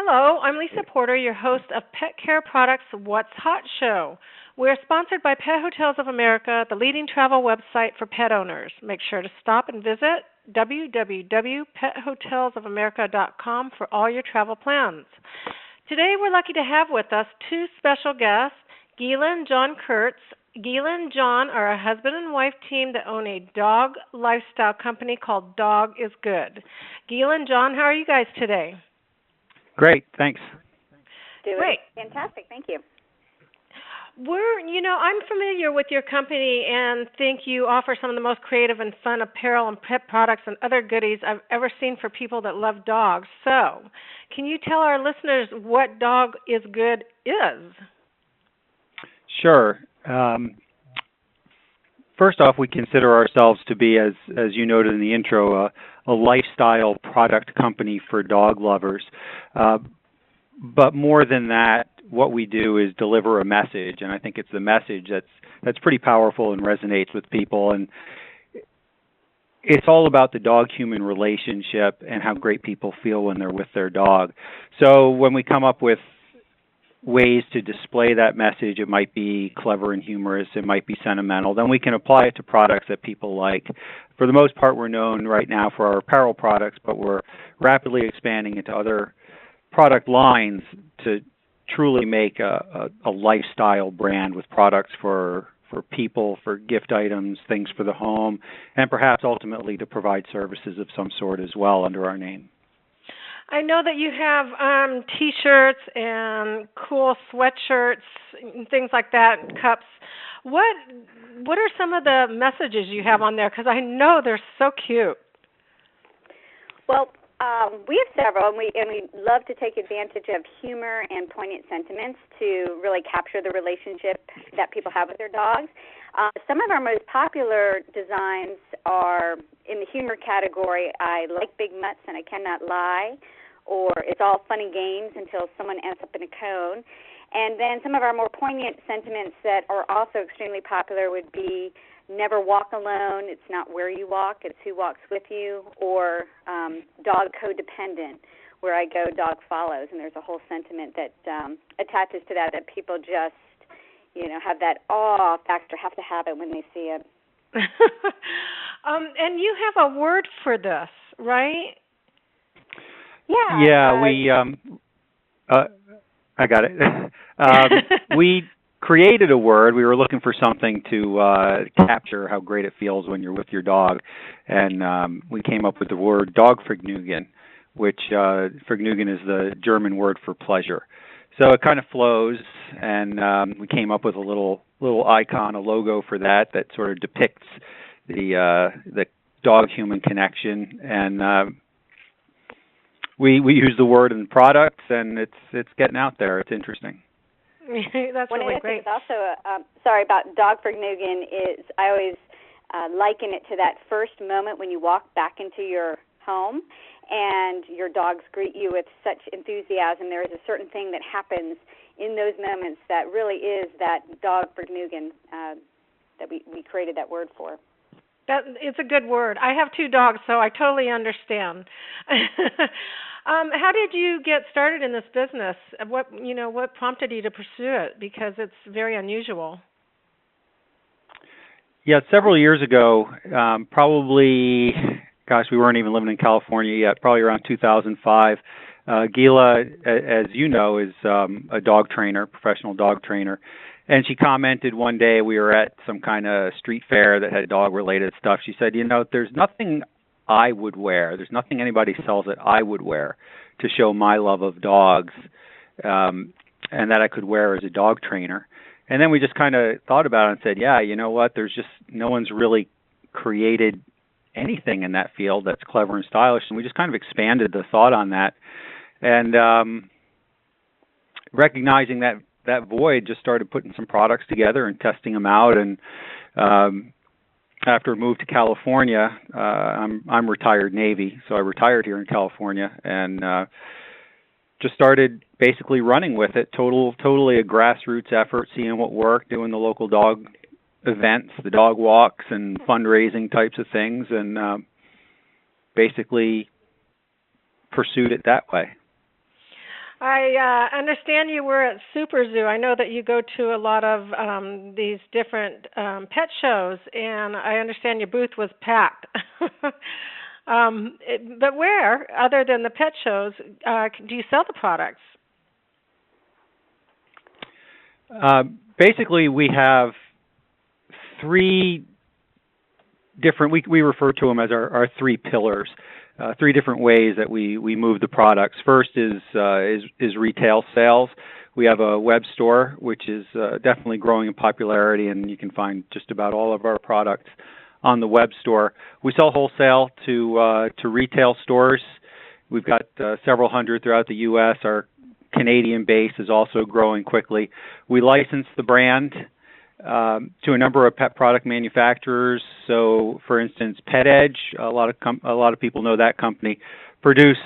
Hello, I'm Lisa Porter, your host of Pet Care Products What's Hot Show. We're sponsored by Pet Hotels of America, the leading travel website for pet owners. Make sure to stop and visit www.pethotelsofamerica.com for all your travel plans. Today we're lucky to have with us two special guests, Gila and John Kurtz. Gila and John are a husband and wife team that own a dog lifestyle company called Dog is Good. Gila and John, how are you guys today? Great, thanks. Great. Fantastic, thank you. I'm familiar with your company and think you offer some of the most creative and fun apparel and pet products and other goodies I've ever seen for people that love dogs. So, can you tell our listeners what Dog is Good is? Sure. First off, we consider ourselves to be, as you noted in the intro, a lifestyle product company for dog lovers. But more than that, what we do is deliver a message, and I think it's the message that's pretty powerful and resonates with people. And it's all about the dog-human relationship and how great people feel when they're with their dog. So when we come up with ways to display that message, it might be clever and humorous, it might be sentimental, then we can apply it to products that people like. For the most part, we're known right now for our apparel products, but we're rapidly expanding into other product lines to truly make a lifestyle brand with products for people, for gift items, things for the home, and perhaps ultimately to provide services of some sort as well under our name. I know that you have T-shirts and cool sweatshirts and things like that, and cups. What are some of the messages you have on there? Because I know they're so cute. Well, we have several, and we love to take advantage of humor and poignant sentiments to really capture the relationship that people have with their dogs. Some of our most popular designs are in the humor category. I like big mutts and I cannot lie, or it's all fun and games until someone ends up in a cone. And then some of our more poignant sentiments that are also extremely popular would be never walk alone, it's not where you walk, it's who walks with you, or dog codependent, where I go, dog follows. And there's a whole sentiment that attaches to that people just, have that awe factor, have to have it when they see it. And you have a word for this, right? Yeah. Yeah, I got it. We created a word. We were looking for something to capture how great it feels when you're with your dog, and we came up with the word Dogvergnügen, which Vergnügen is the German word for pleasure. So it kind of flows, and we came up with a little icon, a logo for that sort of depicts the dog-human connection, and we use the word in products, and it's getting out there. It's interesting. That's really great. Also, about Dogvergnügen is I always liken it to that first moment when you walk back into your home and your dogs greet you with such enthusiasm. There is a certain thing that happens in those moments that really is that Dogvergnügen that we created that word for. It's a good word. I have two dogs, so I totally understand. How did you get started in this business? What prompted you to pursue it? Because it's very unusual. Yeah, several years ago, probably, we weren't even living in California yet, probably around 2005. Gila, as you know, is a dog trainer, professional dog trainer. And she commented one day, we were at some kind of street fair that had dog-related stuff. She said, there's nothing I would wear. There's nothing anybody sells that I would wear to show my love of dogs and that I could wear as a dog trainer. And then we just kind of thought about it and said, yeah, you know what? There's just no one's really created anything in that field that's clever and stylish. And we just kind of expanded the thought on that. And recognizing that void, just started putting some products together and testing them out. And after I moved to California, I'm retired Navy, so I retired here in California and just started basically running with it. Totally a grassroots effort, seeing what worked, doing the local dog events, the dog walks and fundraising types of things, and basically pursued it that way. I understand you were at Super Zoo. I know that you go to a lot of these different pet shows, and I understand your booth was packed. But where, other than the pet shows, do you sell the products? Basically, we have three different, we refer to them as our three pillars, three different ways that we move the products. First is retail sales. We have a web store, which is definitely growing in popularity, and you can find just about all of our products on the web store. We sell wholesale to retail stores. We've got several hundred throughout the U.S. Our Canadian base is also growing quickly. We license the brand to a number of pet product manufacturers. So, for instance, Pet Edge, a lot of people know that company, produce,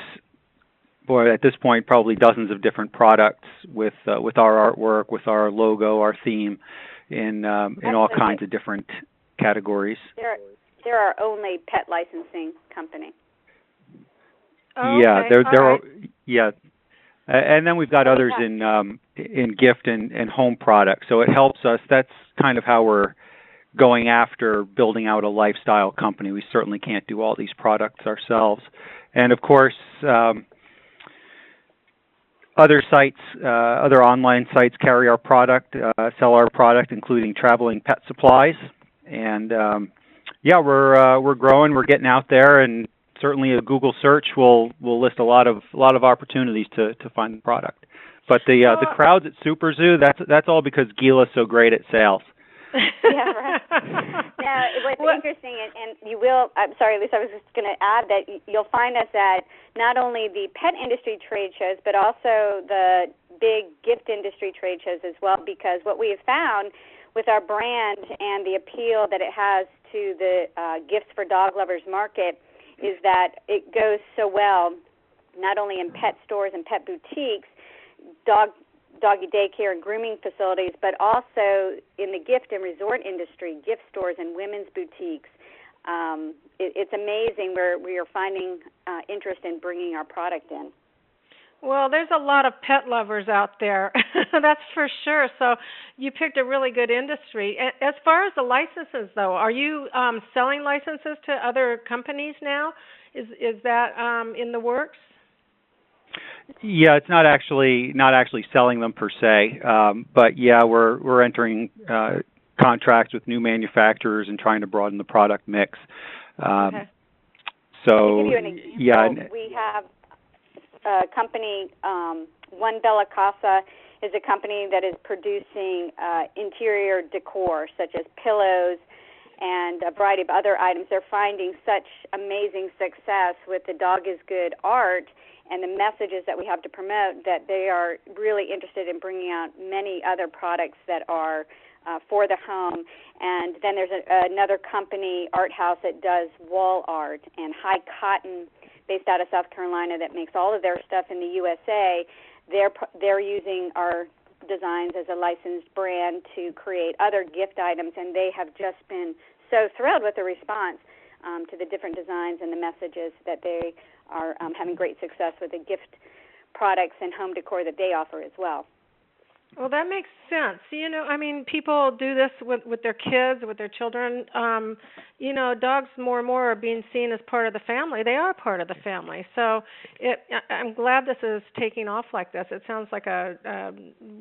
at this point, probably dozens of different products with our artwork, with our logo, our theme, in all kinds of different categories. They're our only pet licensing company. Oh, yeah, okay. yeah. And then we've got others in gift and home products. So it helps us. That's kind of how we're going after building out a lifestyle company. We certainly can't do all these products ourselves. And of course, other sites, other online sites carry our product, sell our product, including Traveling Pet Supplies. And we're growing. We're getting out there, and certainly a Google search will list a lot of opportunities to find the product. But the crowds at Super Zoo, that's all because Gila's so great at sales. Yeah, right. Now, what's interesting, and you will, I'm sorry, Lisa, I was just going to add that you'll find us at not only the pet industry trade shows, but also the big gift industry trade shows as well, because what we have found with our brand and the appeal that it has to the gifts for dog lovers market is that it goes so well not only in pet stores and pet boutiques, doggy daycare and grooming facilities, but also in the gift and resort industry, gift stores and women's boutiques. It's amazing where we are finding interest in bringing our product in. Well, there's a lot of pet lovers out there, that's for sure. So you picked a really good industry. As far as the licenses, though, are you selling licenses to other companies now? Is that in the works? Yeah, it's not actually selling them per se, but yeah, we're entering contracts with new manufacturers and trying to broaden the product mix. Okay. So, to give you an example, yeah, we have a company, One Bella Casa is a company that is producing interior decor, such as pillows and a variety of other items. They're finding such amazing success with the Dog is Good art and the messages that we have to promote that they are really interested in bringing out many other products that are for the home. And then there's another company, Art House, that does wall art and high cotton, based out of South Carolina, that makes all of their stuff in the USA. They're using our designs as a licensed brand to create other gift items, and they have just been so thrilled with the response to the different designs and the messages that they are having great success with the gift products and home decor that they offer as well. Well, that makes sense. You know, I mean, people do this with their kids, with their children. You know, dogs more and more are being seen as part of the family. They are part of the family. So I'm glad this is taking off like this. It sounds like a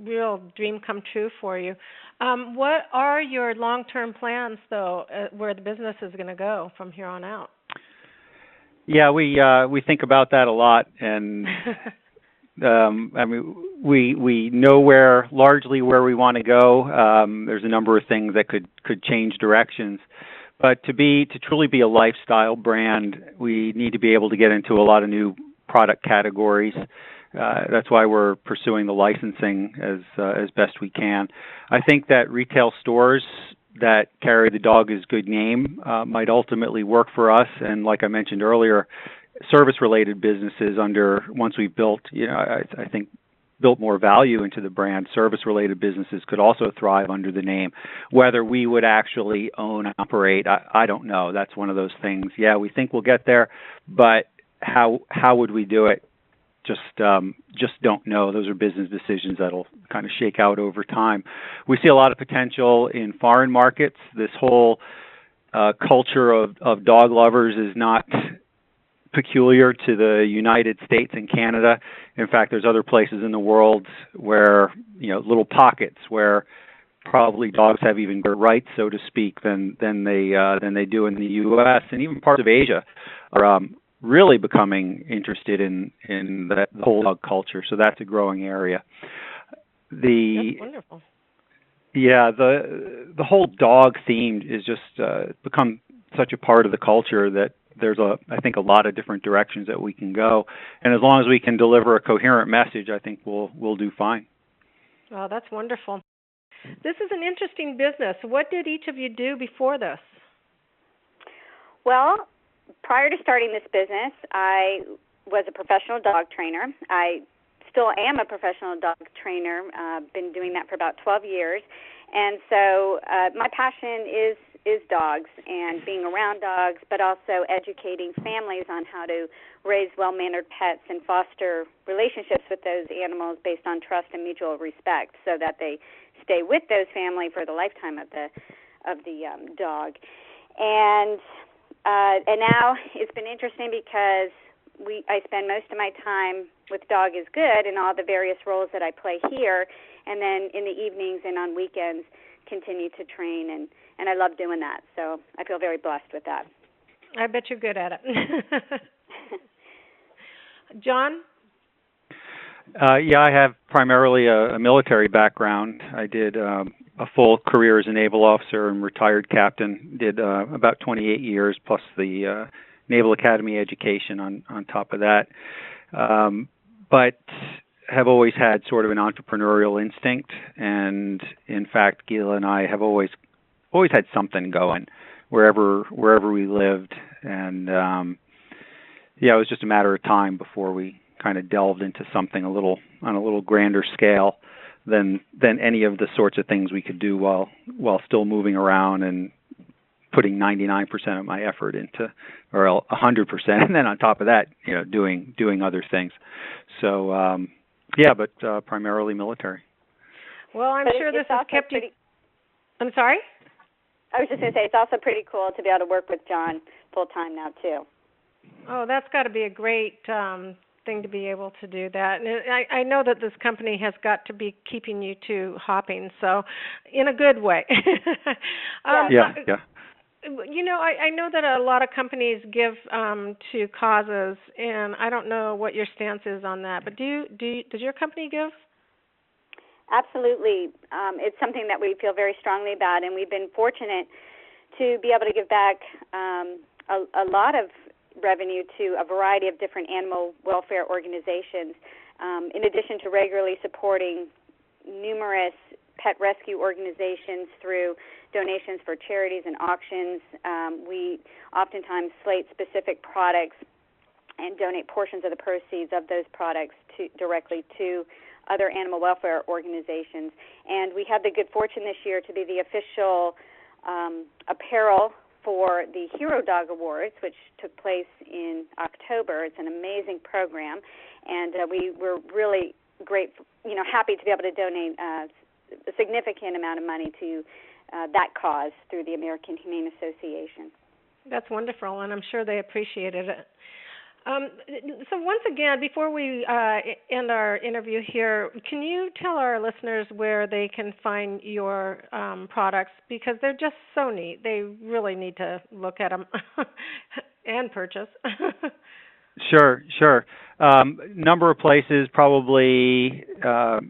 real dream come true for you. What are your long-term plans, though, where the business is going to go from here on out? Yeah, we think about that a lot, and I mean, we know largely where we want to go. There's a number of things that could change directions, but to truly be a lifestyle brand, we need to be able to get into a lot of new product categories. That's why we're pursuing the licensing as best we can. I think that retail stores that carry the Dog is Good name might ultimately work for us, and like I mentioned earlier, service-related businesses once we've built, I think, built more value into the brand, service-related businesses could also thrive under the name. Whether we would actually own and operate, I don't know. That's one of those things. Yeah, we think we'll get there, but how would we do it? just don't know. Those are business decisions that'll kind of shake out over time. We see a lot of potential in foreign markets. This whole culture of dog lovers is not peculiar to the United States and Canada. In fact, there's other places in the world where, little pockets where probably dogs have even greater rights, so to speak, than they do in the U.S. And even parts of Asia are really becoming interested in the whole dog culture. So that's a growing area. That's wonderful. Yeah, the whole dog theme is just become such a part of the culture that there's I think a lot of different directions that we can go. And as long as we can deliver a coherent message, I think we'll do fine. Oh, that's wonderful. This is an interesting business. What did each of you do before this? Well, prior to starting this business, I was a professional dog trainer. I still am a professional dog trainer. Been doing that for about 12 years. And so my passion is dogs and being around dogs, but also educating families on how to raise well-mannered pets and foster relationships with those animals based on trust and mutual respect so that they stay with those family for the lifetime of the dog. And now it's been interesting because I spend most of my time with Dog is Good and all the various roles that I play here, and then in the evenings and on weekends continue to train, and I love doing that. So I feel very blessed with that. I bet you're good at it. John? Yeah, I have primarily a military background. I did a full career as a naval officer and retired captain, did about 28 years plus the Naval Academy education on top of that. But have always had sort of an entrepreneurial instinct, and in fact, Gila and I have always had something going wherever we lived, and it was just a matter of time before we kind of delved into something on a little grander scale than any of the sorts of things we could do while still moving around and putting 99% of my effort into, or 100%, and then on top of that, doing other things. So, but primarily military. Well, I'm sure this has kept you. I'm sorry? I was just going to say, it's also pretty cool to be able to work with John full-time now, too. Oh, that's got to be a great thing to be able to do that. And I know that this company has got to be keeping you two hopping, so in a good way. Yeah. I know that a lot of companies give to causes, and I don't know what your stance is on that, but does your company give? Absolutely. It's something that we feel very strongly about, and we've been fortunate to be able to give back a lot of revenue to a variety of different animal welfare organizations, in addition to regularly supporting numerous pet rescue organizations through donations for charities and auctions. We oftentimes slate specific products and donate portions of the proceeds of those products directly to other animal welfare organizations. And we had the good fortune this year to be the official apparel for the Hero Dog Awards, which took place in October. It's an amazing program, and we were really happy to be able to donate a significant amount of money to that cause through the American Humane Association. That's wonderful, and I'm sure they appreciated it. So once again, before we end our interview here, can you tell our listeners where they can find your products? Because they're just so neat. They really need to look at them and purchase. Sure. Number of places, probably,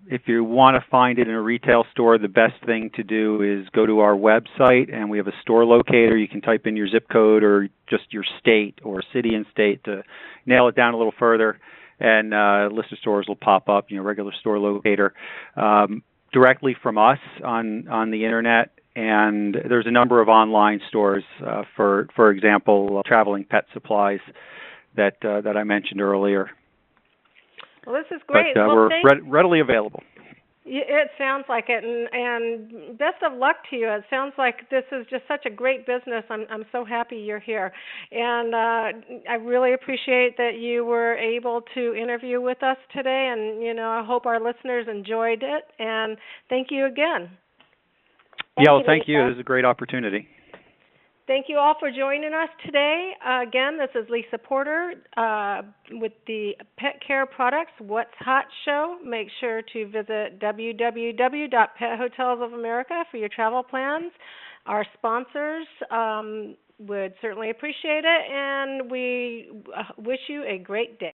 if you want to find it in a retail store, the best thing to do is go to our website, and we have a store locator. You can type in your zip code or just your state or city and state to nail it down a little further, and list of stores will pop up, regular store locator. Directly from us on the Internet, and there's a number of online stores, for example, traveling pet supplies, that I mentioned earlier. Well, this is great. But we're readily available. It sounds like it, and best of luck to you. It sounds like this is just such a great business. I'm so happy you're here, and I really appreciate that you were able to interview with us today. And I hope our listeners enjoyed it. And thank you again. Thank you. This is a great opportunity. Thank you all for joining us today. Again, this is Lisa Porter with the Pet Care Products What's Hot show. Make sure to visit www.Pet Hotels of America for your travel plans. Our sponsors would certainly appreciate it, and we wish you a great day.